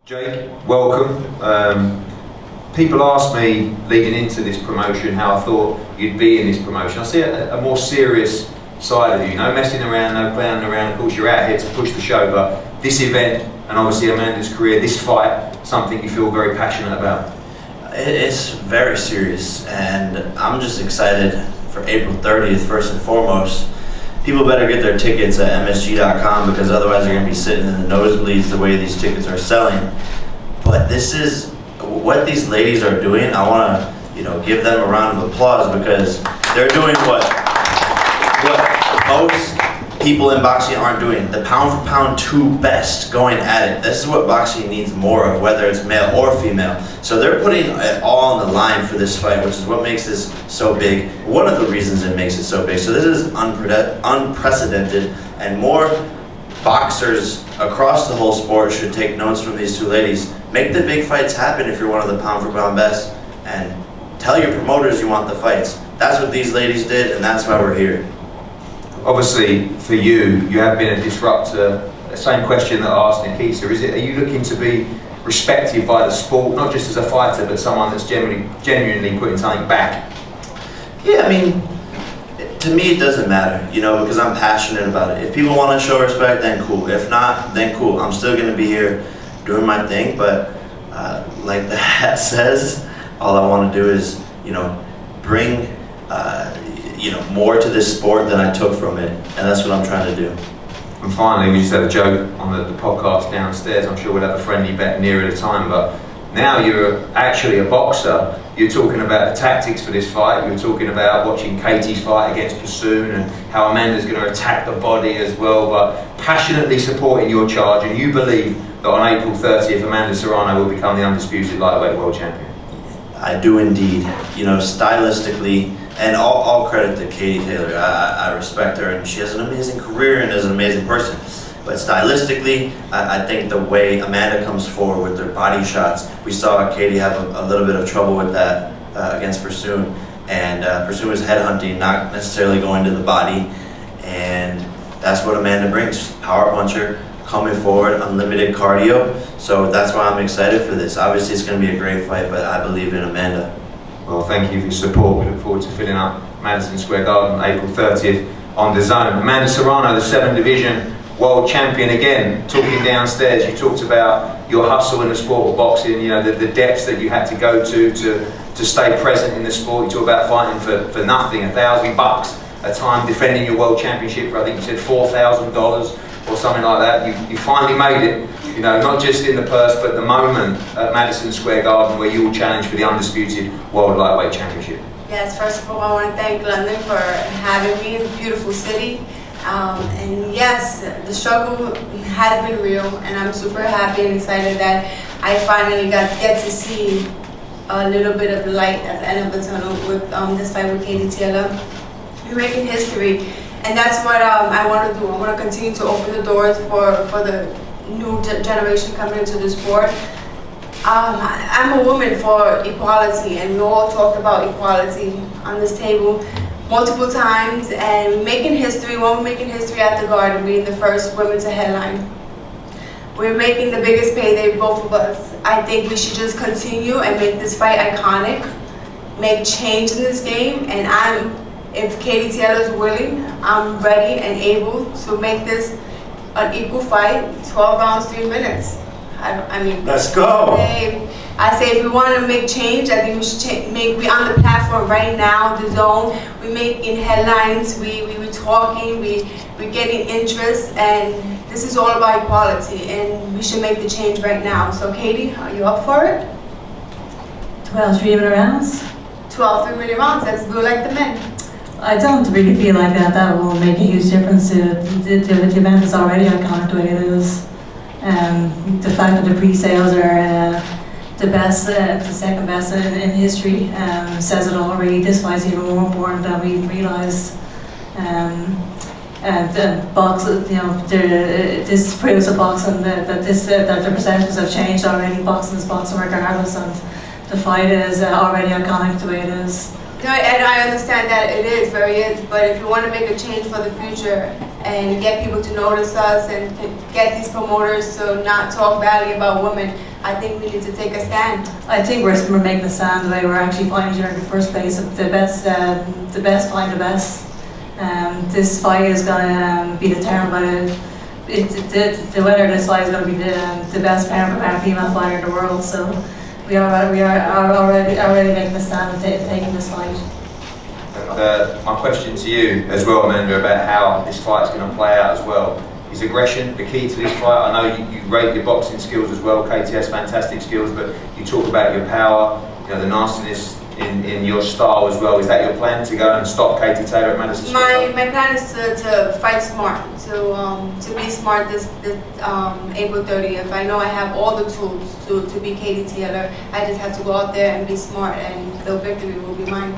Jake, welcome. People asked me leading into this promotion how I thought you'd be in this promotion. I see a more serious side of you, no messing around, no clowning around. Of course, you're out here to push the show, but this event and obviously Amanda's career, this fight, something you feel very passionate about. It's very serious, and I'm just excited for April 30th, first and foremost. People better get their tickets at msg.com because otherwise they're going to be sitting in the nosebleeds the way these tickets are selling. But this is what these ladies are doing. I want to, give them a round of applause because they're doing what most people in boxing aren't doing. The pound for pound two best going at it. This is what boxing needs more of, whether it's male or female. So they're putting it all on the line for this fight, which is what makes this so big. One of the reasons it makes it so big. So this is unprecedented, and more boxers across the whole sport should take notes from these two ladies. Make the big fights happen if you're one of the pound for pound best, and tell your promoters you want the fights. That's what these ladies did, and that's why we're here. Obviously, for you have been a disruptor. The same question that I asked Nikita, are you looking to be respected by the sport, not just as a fighter, but someone that's genuinely putting something back? Yeah, I mean, to me it doesn't matter, because I'm passionate about it. If people want to show respect, then cool. If not, then cool. I'm still going to be here doing my thing, but like the hat says, all I want to do is, bring more to this sport than I took from it, and that's what I'm trying to do. And finally, we just had a joke on the podcast downstairs. I'm sure we'll have a friendly bet nearer the time, but now you're actually a boxer. You're talking about the tactics for this fight. You're talking about watching Katie's fight against Pursoon and how Amanda's going to attack the body as well, but passionately supporting your charge, and you believe that on April 30th, Amanda Serrano will become the undisputed lightweight world champion. I do indeed. Stylistically, and all credit to Katie Taylor. I respect her, and she has an amazing career and is an amazing person. But stylistically, I think the way Amanda comes forward with her body shots, we saw Katie have a little bit of trouble with that against Pursoon. And Pursoon was headhunting, not necessarily going to the body. And that's what Amanda brings. Power puncher, coming forward, unlimited cardio. So that's why I'm excited for this. Obviously, it's going to be a great fight, but I believe in Amanda. Well, thank you for your support. We look forward to filling up Madison Square Garden April 30th on DAZN. Amanda Serrano, the 7 Division world champion again. Talking downstairs, you talked about your hustle in the sport of boxing, the depths that you had to go to stay present in the sport. You talk about fighting for nothing, $1,000 a time, defending your world championship for, I think you said $4,000 or something like that. You finally made it. Not just in the purse, but the moment at Madison Square Garden where you will challenge for the undisputed World Lightweight Championship. Yes, first of all, I want to thank London for having me in the beautiful city. And yes, the struggle has been real, and I'm super happy and excited that I finally get to see a little bit of light at the end of the tunnel with this fight with Katie Taylor. We're making history, and that's what I want to do. I want to continue to open the doors for the new generation coming into the sport. I'm a woman for equality, and we all talked about equality on this table multiple times, and making history. When we're making history at the Garden, being the first women to headline, we're making the biggest payday, both of us. I think we should just continue and make this fight iconic, make change in this game, and if Katie Taylor's willing, I'm ready and able to make this an equal fight, 12 rounds, 3 minutes. I mean, let's go. I say if we want to make change, I think we should we're on the platform right now, the zone. We're making headlines, we're talking, we're getting interest, and this is all about equality, and we should make the change right now. So Katie, are you up for it? 12 3-minute rounds? 12 3-minute rounds, let's do it like the men. I don't really feel like that will make a huge difference. The event is already iconic the way it is. The fact that the pre-sales are the best, the second best in history says it all really. This fight's even more important than we realise. And the box, this proves a boxing that the percentages have changed already. Boxing is boxing regardless, and the fight is already iconic the way it is. No, and I understand that it is, but if you want to make a change for the future and get people to notice us and to get these promoters to not talk badly about women, I think we need to take a stand. I think we're making a stand the way we're actually fighting here in the first place. The best find the best. This fight is going to be determined by the winner of this fight is going to be the best pound-for-pound female fighter in the world. So we are already making a stand and taking this fight. My question to you as well, Amanda, about how this fight's going to play out as well. Is aggression the key to this fight? I know you rate your boxing skills as well. Katie has fantastic skills, but you talk about your power, the nastiness in your style as well. Is that your plan, to go and stop Katie Taylor at Madison Square Garden? My plan is to fight smart, to be smart this April 30th. I know I have all the tools to beat Katie Taylor. I just have to go out there and be smart, and the victory will be mine.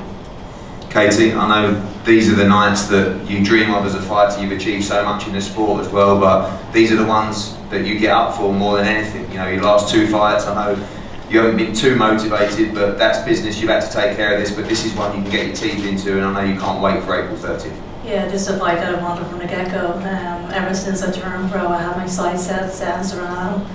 Katie, I know these are the nights that you dream of as a fighter. You've achieved so much in the sport as well, but these are the ones that you get up for more than anything. Your last 2 fights, I know you haven't been too motivated, but that's business. You've had to take care of this, but this is one you can get your teeth into, and I know you can't wait for April 30th. Yeah, just a fight that I wanted from the get-go. Ever since I turned pro, I had my sights set on Serrano.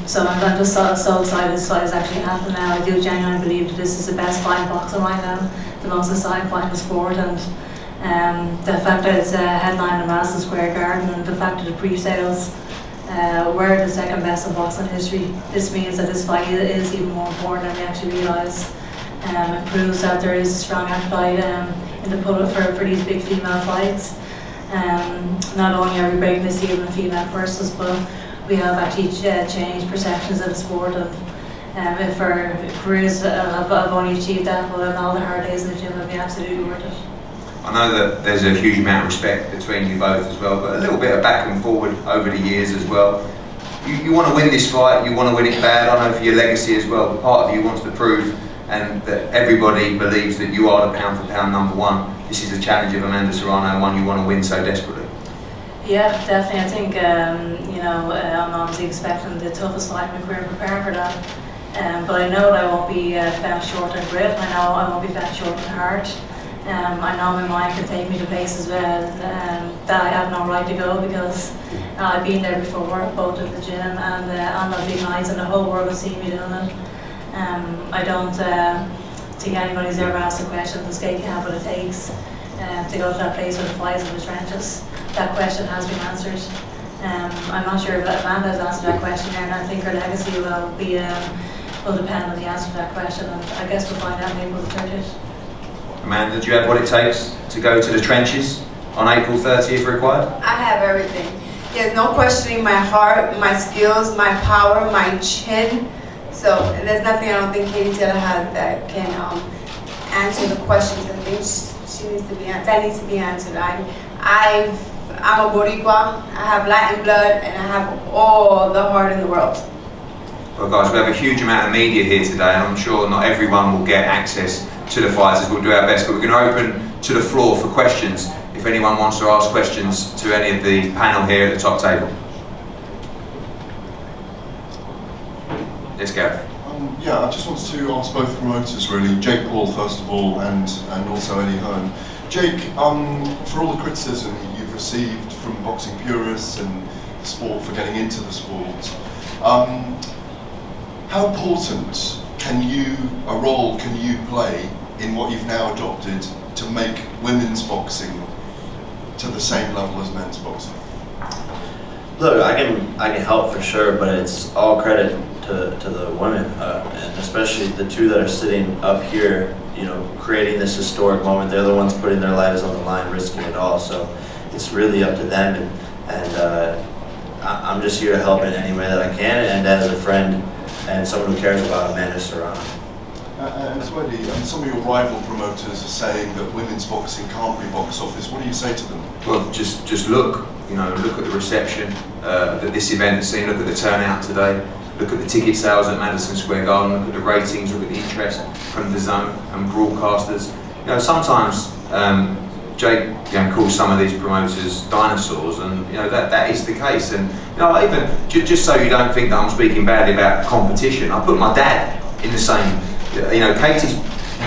So I'm just so excited this fight is actually happening now. I do genuinely believe that this is the best fight in boxing right now, the most exciting fight in the sport, and the fact that it's headlined in Madison Square Garden, and the fact that the pre-sales were the second best in boxing history. This means that this fight is even more important than we actually realise. It proves that there is a strong appetite in the public for these big female fights. Not only are we breaking the seal in female purses, but we have actually changed perceptions of the sport, and if our careers have only achieved that, well, then all the hard days in the gym will be absolutely worth it. I know that there's a huge amount of respect between you both as well, but a little bit of back and forward over the years as well. You want to win this fight, you want to win it bad, I know for your legacy as well, but part of you wants to prove and that everybody believes that you are the pound-for-pound #1. This is a challenge of Amanda Serrano, one you want to win so desperately. Yeah, definitely. I think, I'm obviously expecting the toughest fight in my career and preparing for that. But I know that I won't be found short in grit. I know I won't be found short in heart. I know my mind can take me to places that I have no right to go, because I've been there before, both at the gym and on those big nights, and the whole world will see me doing it. I don't think anybody's ever asked the question, does Katie have what it takes to go to that place where the flies in the trenches? That question has been answered. I'm not sure if Amanda has answered that question yet, and I think her legacy will depend on the answer to that question, and I guess we'll find out maybe with the 30th. Amanda, do you have what it takes to go to the trenches on April 30th required? I have everything. There's no questioning my heart, my skills, my power, my chin. So there's nothing I don't think Katie Taylor has that can answer the questions. I think that needs to be answered. I'm a Boricua, I have Latin blood, and I have all the heart in the world. Well guys, we have a huge amount of media here today, and I'm sure not everyone will get access to the fighters. We'll do our best, but we're going to open to the floor for questions if anyone wants to ask questions to any of the panel here at the top table. Let's go. Yeah, I just wanted to ask both promoters really, Jake Paul first of all, and also Eddie Hearn. Jake, for all the criticism you've received from boxing purists and the sport for getting into the sport, how important a role can you play in what you've now adopted to make women's boxing to the same level as men's boxing? Look, I can help for sure, but it's all credit to the women, and especially the two that are sitting up here, creating this historic moment. They're the ones putting their lives on the line, risking it all. So it's really up to them, and I'm just here to help in any way that I can, and as a friend and someone who cares about Amanda Serrano. And so Eddie, some of your rival promoters are saying that women's boxing can't be box office. What do you say to them? Well, just look, look at the reception that this event has seen. Look at the turnout today. Look at the ticket sales at Madison Square Garden. Look at the ratings. Look at the interest from the zone and broadcasters. Sometimes Jake calls some of these promoters dinosaurs, and that is the case. And even just so you don't think that I'm speaking badly about competition, I put my dad in the same. Katie's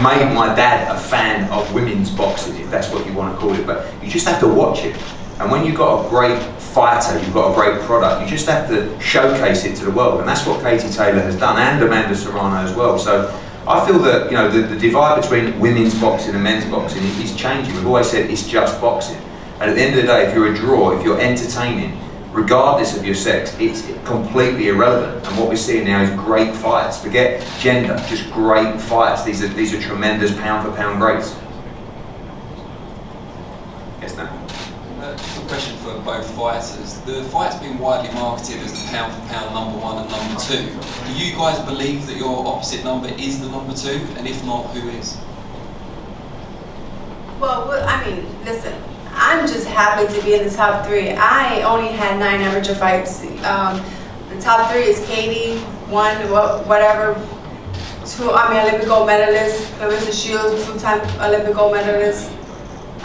made my dad a fan of women's boxing, if that's what you want to call it, but you just have to watch it. And when you've got a great fighter, you've got a great product, you just have to showcase it to the world. And that's what Katie Taylor has done, and Amanda Serrano as well. So I feel that, you know, the divide between women's boxing and men's boxing is changing. We've always said it's just boxing. And at the end of the day, if you're a draw, if you're entertaining, regardless of your sex, it's completely irrelevant. And what we're seeing now is great fights. Forget gender, just great fights. These are tremendous pound for pound greats. Yes, no. Just a question for both fighters. The fight's been widely marketed as the pound for pound #1 and #2. Do you guys believe that your opposite number is the #2? And if not, who is? Well, I mean, listen, I'm just happy to be in the top 3. I only had 9 amateur fights. The top 3 is Katie, 1, whatever, 2, Olympic gold medalist, Clarissa Shields, 2-time Olympic gold medalist.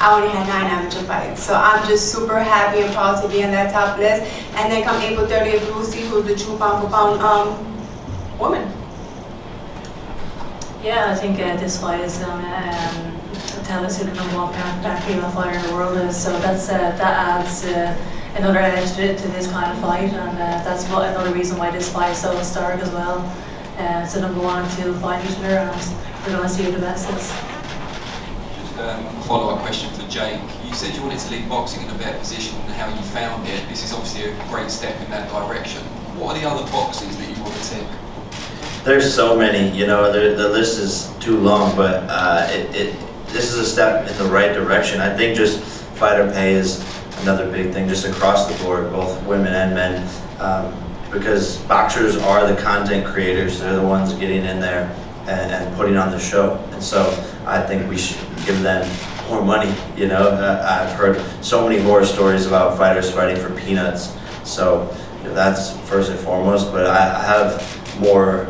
I only had 9 amateur fights. So I'm just super happy and proud to be in that top list. And then come April 30th, we'll see who's the true pound for pound woman. Yeah, I think this fight is going to tell us who the #1 pound female fighter in the world is. So that adds another edge to this kind of fight, and that's another reason why this fight is so historic as well. It's a #1 and 2 fight each other, and we're going to see who the best is. A follow-up question for Jake. You said you wanted to leave boxing in a better position than how you found it. This is obviously a great step in that direction. What are the other boxes that you want to tick? There's so many, you know, the list is too long, but this is a step in the right direction. I think just fighter pay is another big thing, just across the board, both women and men, because boxers are the content creators. They're the ones getting in there and putting on the show. And so I think we should give them more money, you know. I've heard so many horror stories about fighters fighting for peanuts. So you know, that's first and foremost, but I have more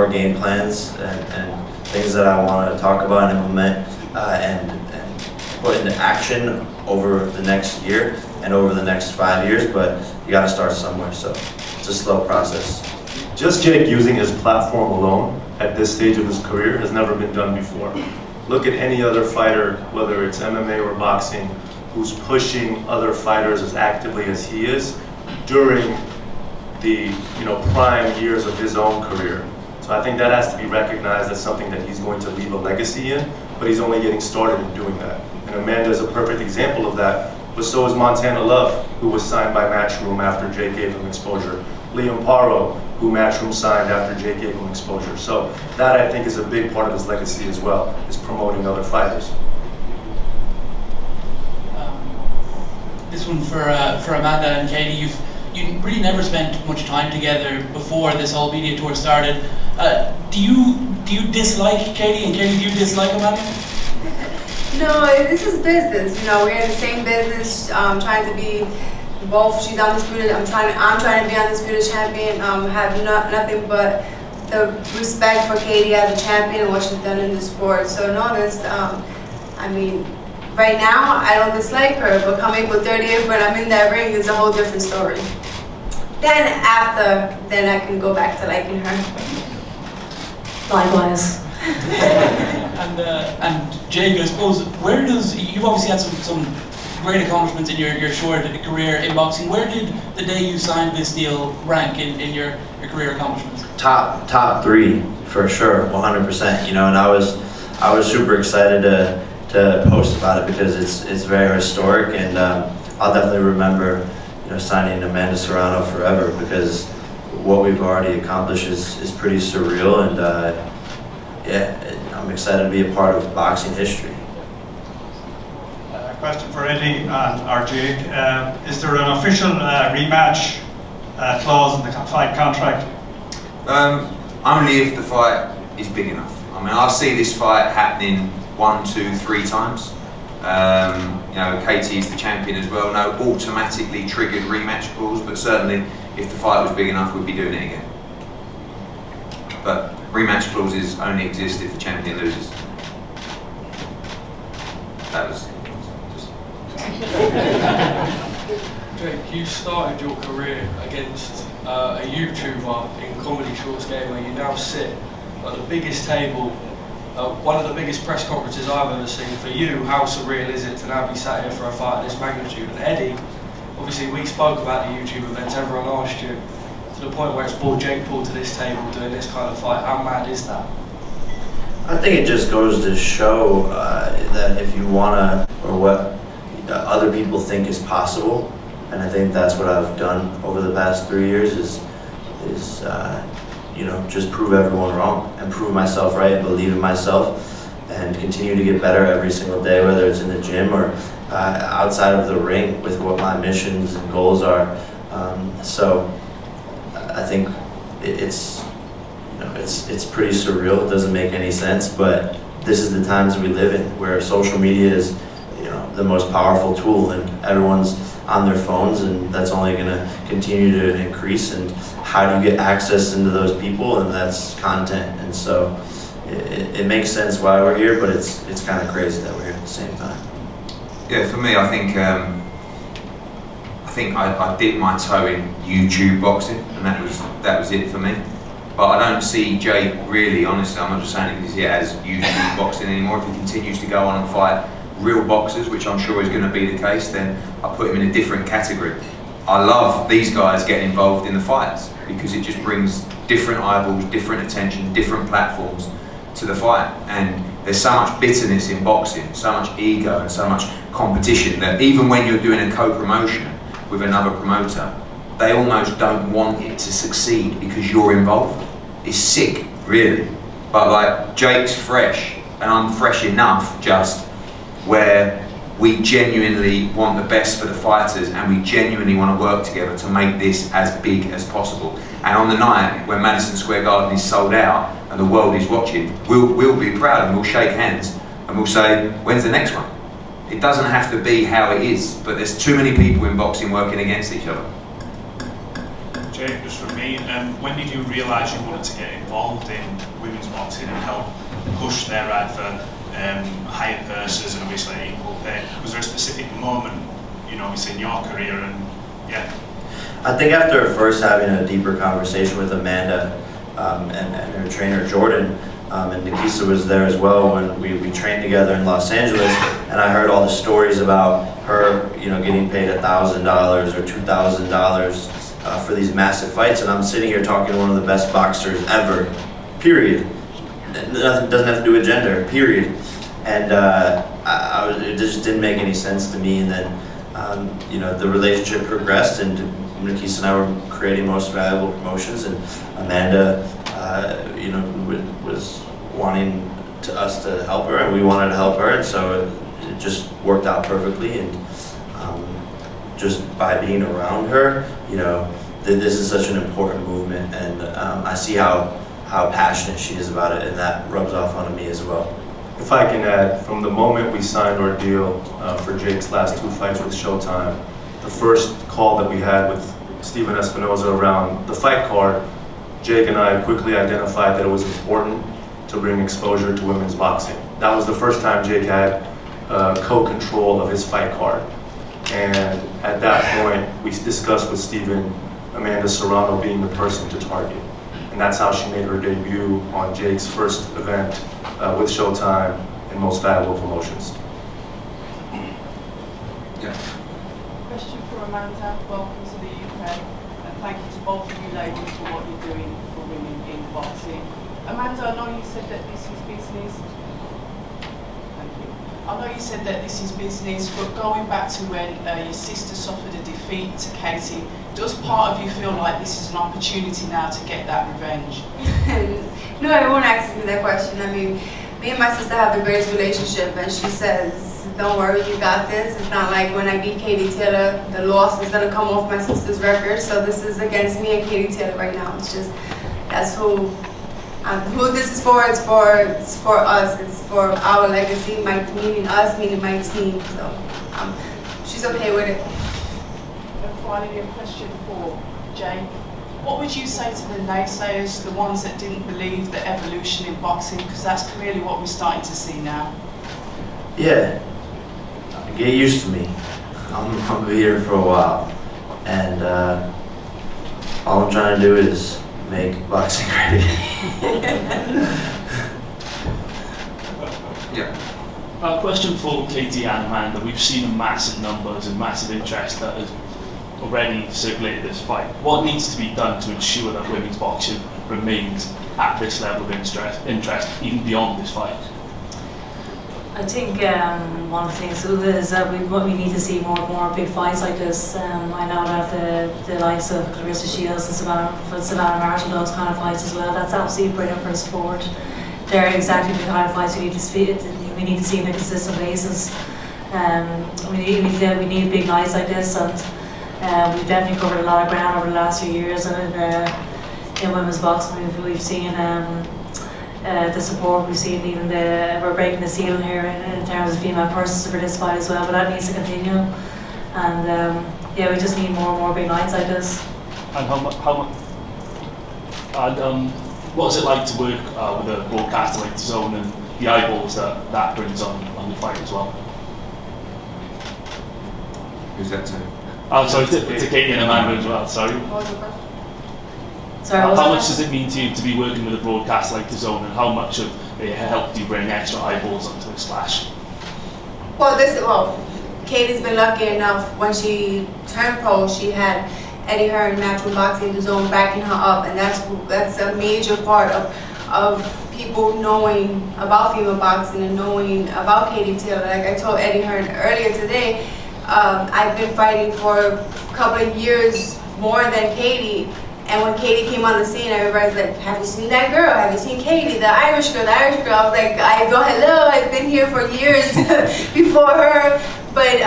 game plans and things that I want to talk about and implement and put into action over the next year and over the next 5 years, but you got to start somewhere, so it's a slow process. Just Jake using his platform alone at this stage of his career has never been done before. Look at any other fighter, whether it's MMA or boxing, who's pushing other fighters as actively as he is during the prime years of his own career. So I think that has to be recognized as something that he's going to leave a legacy in, but he's only getting started in doing that. And Amanda is a perfect example of that, but so is Montana Love, who was signed by Matchroom after Jake gave him exposure. Liam Paro, who Matchroom signed after Jake gave him exposure. So that, I think, is a big part of his legacy as well, is promoting other fighters. This one for Amanda and Katie. You really never spent much time together before this whole media tour started. Do you dislike Katie, and Katie, do you dislike Amanda? No, this is business. You know, we're in the same business, trying to be both. She's undisputed. I'm trying to be undisputed champion. Have nothing but the respect for Katie as a champion and what she's done in the sport. So no, I mean, right now I don't dislike her, but come April 30th when I'm in that ring is a whole different story. Then I can go back to liking her. Likewise. And Jake, I suppose, you've obviously had some great accomplishments in your short career in boxing. Where did the day you signed this deal rank in your career accomplishments? Top 3 for sure, 100%. You know, and I was super excited to post about it because it's very historic, and I'll definitely remember signing Amanda Serrano forever, because what we've already accomplished is pretty surreal, and yeah, I'm excited to be a part of boxing history. Question for Eddie or Jake. Is there an official rematch clause in the fight contract? Only if the fight is big enough. I mean, I see this fight happening 1, 2, 3 times. Katie is the champion as well. No automatically triggered rematch clause, but certainly if the fight was big enough, we'd be doing it again. But rematch clauses only exist if the champion loses. That was just... Jake, you started your career against a YouTuber in comedy shorts game where you now sit at the biggest table One of the biggest press conferences I've ever seen. For you, how surreal is it to now be sat here for a fight of this magnitude? And Eddie, obviously we spoke about the YouTube events, everyone asked you, to the point where it's brought Jake Paul to this table doing this kind of fight. How mad is that? I think it just goes to show that if you wanna, or what other people think is possible, and I think that's what I've done over the past 3 years is you know, just prove everyone wrong and prove myself right and believe in myself and continue to get better every single day, whether it's in the gym or outside of the ring with what my missions and goals are. So I think it's, you know, it's pretty surreal. It doesn't make any sense, but this is the times we live in where social media is, you know, the most powerful tool, and everyone's on their phones, and that's only going to continue to increase. And how do you get access into those people? And that's content. And so it makes sense why we're here, but it's kind of crazy that we're here at the same time. Yeah, for me, I think I dipped my toe in YouTube boxing, and that was it for me. But I don't see Jake really, honestly, I'm not just saying it because he has YouTube boxing anymore. If he continues to go on and fight real boxers, which I'm sure is going to be the case, then I put him in a different category. I love these guys getting involved in the fights because it just brings different eyeballs, different attention, different platforms to the fight. And there's so much bitterness in boxing, so much ego and so much competition that even when you're doing a co-promotion with another promoter, they almost don't want it to succeed because you're involved. It's sick, really. But like, Jake's fresh and I'm fresh enough just where we genuinely want the best for the fighters and we genuinely want to work together to make this as big as possible. And on the night when Madison Square Garden is sold out and the world is watching, we'll be proud and we'll shake hands and we'll say, when's the next one? It doesn't have to be how it is, but there's too many people in boxing working against each other. Jake, just from me, when did you realise you wanted to get involved in women's boxing and help push their right for higher purses and obviously equal pay? Was there a specific moment, you know, obviously in your career? And yeah, I think after first having a deeper conversation with Amanda and her trainer Jordan, and Nikisa was there as well when we trained together in Los Angeles, and I heard all the stories about her, you know, getting paid $1,000 or $2,000 for these massive fights, and I'm sitting here talking to one of the best boxers ever, period. Nothing, doesn't have to do with gender, period. And it just didn't make any sense to me. And then, you know, the relationship progressed, and Nikisa and I were creating Most Valuable Promotions, and Amanda, you know, was wanting us to help her, and we wanted to help her, and so it just worked out perfectly. And just by being around her, you know, this is such an important movement, and I see how passionate she is about it, and that rubs off onto me as well. If I can add, from the moment we signed our deal for Jake's last 2 fights with Showtime, the first call that we had with Steven Espinoza around the fight card, Jake and I quickly identified that it was important to bring exposure to women's boxing. That was the first time Jake had co-control of his fight card. And at that point, we discussed with Steven Amanda Serrano being the person to target. And that's how she made her debut on Jake's first event with Showtime and Most Valuable Promotions. Yeah. Question for Amanda. Welcome to the UK, and thank you to both of you ladies for what you're doing for women in boxing. Amanda, I know you said that this is business. Thank you. I know you said that this is business, but going back to when your sister suffered a defeat to Katie, does part of you feel like this is an opportunity now to get that revenge? No, everyone asks me that question. I mean, me and my sister have the greatest relationship, and she says, don't worry, you got this. It's not like when I beat Katie Taylor, the loss is going to come off my sister's record. So this is against me and Katie Taylor right now. It's just, that's who this is for. It's for us. It's for our legacy, meaning us, meaning my team. So she's okay with it. And finally, a question for Jake. What would you say to the naysayers, the ones that didn't believe the evolution in boxing? Because that's clearly what we're starting to see now. Yeah, get used to me. I'm gonna be here for a while, and all I'm trying to do is make boxing great again. Yeah. Question for Katie and Amanda. We've seen massive numbers and massive interest that has already circulated this fight. What needs to be done to ensure that women's boxing remains at this level of interest even beyond this fight? I think one of the things is that we need to see more big fights like this. I know that the likes of Clarissa Shields and Savannah Marshall, those kind of fights as well, that's absolutely brilliant for the sport. They're exactly the kind of fights we need to see on a consistent basis. We need big nights like this, and we've definitely covered a lot of ground over the last few years. And in women's boxing, we've seen the support, we've seen even we're breaking the ceiling here in terms of female persons for this fight as well, but that needs to continue. And yeah, we just need more big nights like this. And what is it like to work with a broadcaster like DAZN and the eyeballs that brings on the fight as well? Who's that to? Sorry, to Katie and Amanda as well, sorry. What was the question? Sorry, how much does it mean to you to be working with a broadcaster like DAZN, and how much of it helped you bring extra eyeballs onto this clash? Well, Katie's been lucky enough. When she turned pro, she had Eddie Hearn, Natural Boxing, DAZN backing her up, and that's a major part of people knowing about female boxing and knowing about Katie Taylor. Like I told Eddie Hearn earlier today, I've been fighting for a couple of years more than Katie. And when Katie came on the scene, everybody's like, have you seen that girl? Have you seen Katie, the Irish girl, I was like, I go, hello, I've been here for years before her. But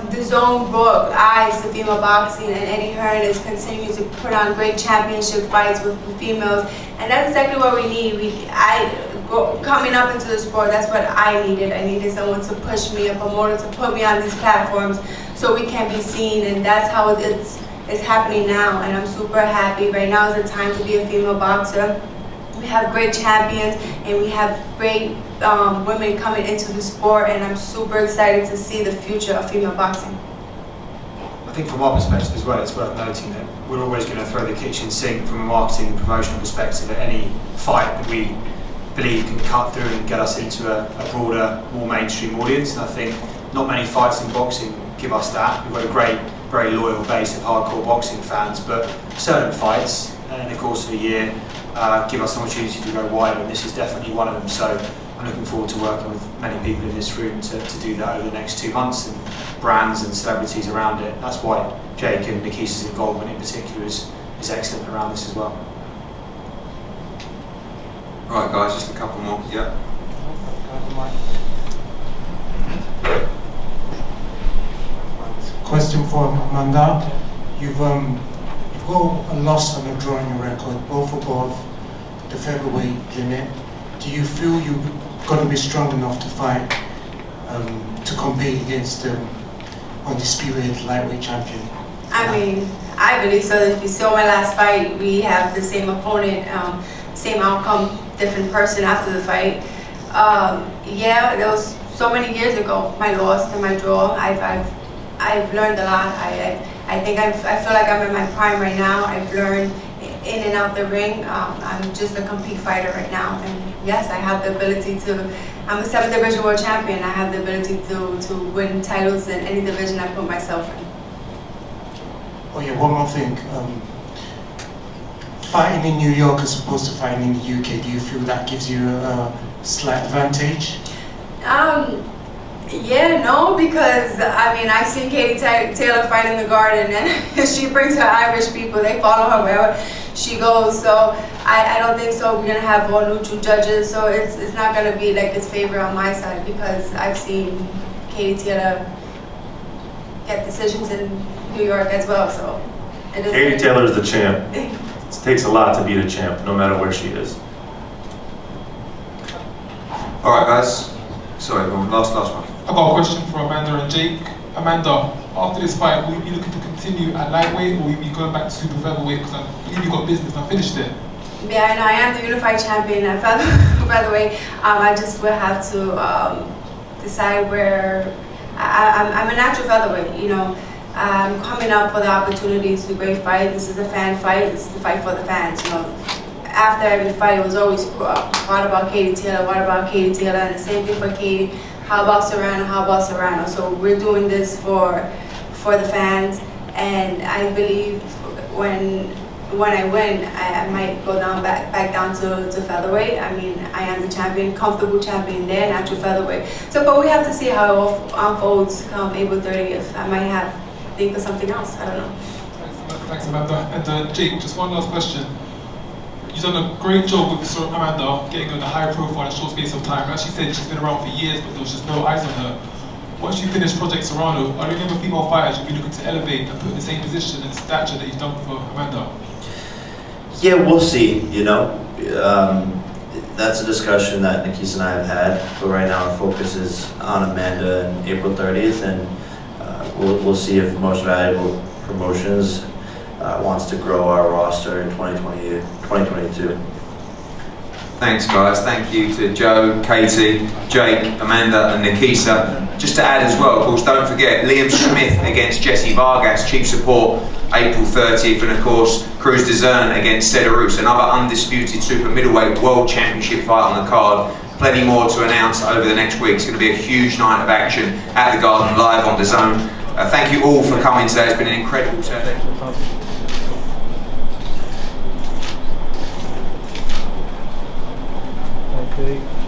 DAZN brought eyes to female boxing, and Eddie Hearn is continuing to put on great championship fights with females. And that's exactly what we need. Coming up into the sport, that's what I needed. I needed someone to push me, a promoter to put me on these platforms so we can be seen, and that's how it's happening now, and I'm super happy. Right now is the time to be a female boxer. We have great champions, and we have great women coming into the sport, and I'm super excited to see the future of female boxing. I think from our perspective as well, it's worth noting that we're always going to throw the kitchen sink from a marketing and promotional perspective at any fight that we believe can cut through and get us into a broader, more mainstream audience. And I think not many fights in boxing give us that. We've got a great, very loyal base of hardcore boxing fans, but certain fights in the course of a year give us an opportunity to go wider, and this is definitely one of them. So I'm looking forward to working with many people in this room to do that over the next 2 months, and brands and celebrities around it. That's why Jake and Nikisa's involvement in particular is excellent around this as well. Right guys, just a couple more, yeah. Question for Amanda. You've got a loss and a draw on your record, both above the featherweight limit. Do you feel you've got to be strong enough to fight, to compete against the undisputed lightweight champion? I mean, I believe so. If you saw my last fight, we have the same opponent, same outcome, different person after the fight. Yeah, that was so many years ago, my loss and my draw. I've learned a lot. I think I feel like I'm in my prime right now. I've learned in and out the ring. I'm just a complete fighter right now. And yes, I have the ability to, I'm a 7th division world champion. I have the ability to win titles in any division I put myself in. Oh yeah, one more thing. Fighting in New York as opposed to fighting in the UK, do you feel that gives you a slight advantage? Yeah, no, because I mean, I've seen Katie Taylor fight in the Garden, and she brings her Irish people. They follow her wherever she goes. So I don't think so. We're gonna have all neutral judges, so it's not gonna be like it's favor on my side, because I've seen Katie Taylor get decisions in New York as well. So Katie Taylor is the champ. It takes a lot to beat a champ, no matter where she is. All right, guys. Sorry, last one. I've got a question for Amanda and Jake. Amanda, after this fight, will you be looking to continue at lightweight, or will you be going back to super featherweight? Because I believe you got business unfinished there. Yeah, I know. I am the unified champion at featherweight. I just will have to decide where. I'm a natural featherweight, you know. I'm coming up for the opportunities to great fight. This is a fan fight. This is the fight for the fans, you know. after every fight, it was always, what about Katie Taylor? What about Katie Taylor? And the same thing for Katie. How about Serrano? How about Serrano? So we're doing this for the fans, and I believe when I win, I might go back down to featherweight. I mean, I am the champion, comfortable champion there, natural featherweight. So, but we have to see how it unfolds come April 30th. I might think of something else. I don't know. Thanks, Amanda. And Jake, just one last question. You've done a great job with Amanda, getting her in a high profile in a short space of time. As she said, she's been around for years, but there was just no eyes on her. Once you finish Project Serrano, are there any other female fighters you'll be looking to elevate and put in the same position and stature that you've done for Amanda? Yeah, we'll see, you know. That's a discussion that Nikisa and I have had, but right now our focus is on Amanda and April 30th, and we'll see if Most Valuable Promotions wants to grow our roster in 2022. Thanks, guys. Thank you to Joe, Katie, Jake, Amanda, and Nikisa. Just to add as well, of course, don't forget Liam Smith against Jesse Vargas, chief support, April 30th, and of course, Cruz Dezern against Cederus, another undisputed super middleweight world championship fight on the card. Plenty more to announce over the next week. It's going to be a huge night of action at the Garden, live on DAZN. Thank you all for coming today. It's been an incredible day. Okay.